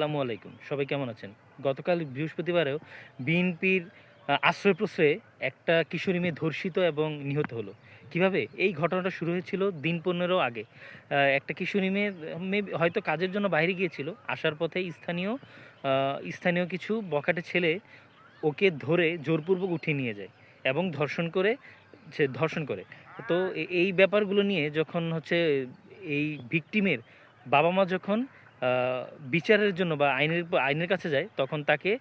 আসসালামু আলাইকুম। সবাই কেমন আছেন? গতকাল বৃহস্পতিবারেও বিএনপির আশ্রয় প্রশ্রয়ে একটা কিশোরী মেয়ে ধর্ষিত এবং নিহত হলো। কিভাবে? এই ঘটনাটা শুরু হয়েছিল দিন ১৫ আগে। একটা কিশোরী মেয়ে হয়তো কাজের জন্য বাইরে গিয়েছিল। আসার পথে স্থানীয় কিছু বখাটে ছেলে ওকে ধরে জোরপূর্বক উঠিয়ে নিয়ে যায় এবং ধর্ষণ করে। তো এই ব্যাপারগুলো নিয়ে যখন হচ্ছে এই ভিকটিমের বাবা-মা যখন আ বিচারের জন্য বা আইনের কাছে যায়, তখন তাকে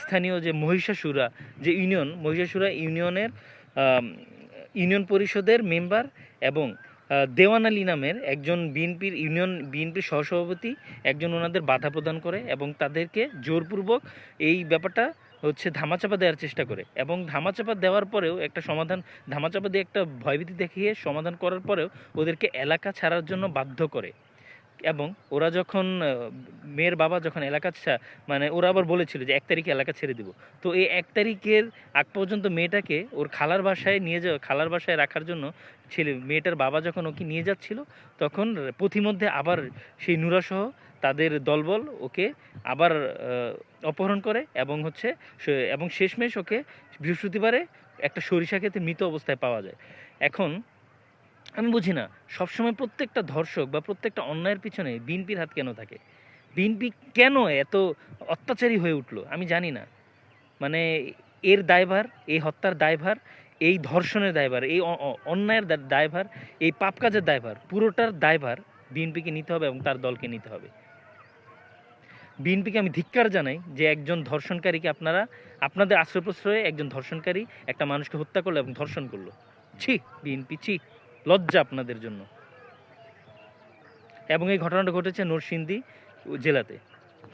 স্থানীয় যে মহিষাসুরা যে মহিষাসুরা আম ইউনিয়ন পরিষদের মেম্বার এবং দেওয়ান আলী নামের একজন বিএনপির সহসভাপতি একজন ওনাদের বাধা প্রদান করে এবং তাদেরকে জোরপূর্বক এই ব্যাপারটা হচ্ছে ধামাচাপা দেওয়ার চেষ্টা করে এবং ধামাচাপা দেওয়ার পরেও ধামাচাপা দিয়ে একটা ভয়ভীতি দেখিয়ে সমাধান করার পরেও ওদেরকে এলাকা ছাড়ার জন্য বাধ্য করে। এবং ওরা যখন মেয়ের বাবা যখন মানে ওরা আবার বলেছিল যে ১ তারিখে এলাকা ছেড়ে দিব। তো এই ১ তারিখের আগ পর্যন্ত মেয়েটাকে ওর খালার বাসায় রাখার জন্য মেয়েটার বাবা যখন ওকে নিয়ে যাচ্ছিল, তখন পথিমধ্যে আবার সেই নুরাসহ তাদের দলবল ওকে আবার অপহরণ করে এবং এবং শেষমেশ ওকে বৃহস্পতিবারে একটা সরিষা ক্ষেতে মৃত অবস্থায় পাওয়া যায়। এখন আমি বুঝি না, সবসময় প্রত্যেকটা ধর্ষক বা প্রত্যেকটা অন্যায়ের পিছনে বিএনপির হাত কেন থাকে? বিএনপি কেন এত অত্যাচারী হয়ে উঠলো? আমি জানি না। মানে এর দায়ভার, এই হত্যার দায়ভার, এই ধর্ষণের দায়ভার, এই অন্যায়ের দায়ভার, এই পাপ কাজের দায়ভার, পুরোটার দায়ভার বিএনপিকে নিতে হবে এবং তার দলকে নিতে হবে। বিএনপিকে আমি ধিক্কার জানাই যে একজন ধর্ষণকারীকে আপনাদের আশ্রয় প্রশ্রয়ে একজন ধর্ষণকারী একটা মানুষকে হত্যা করলো এবং ধর্ষণ করলো। ছি বিএনপি, ছি! লজ্জা আপনাদের জন্য। এবং এই ঘটনাটা ঘটেছে নরসিংদী জেলাতে।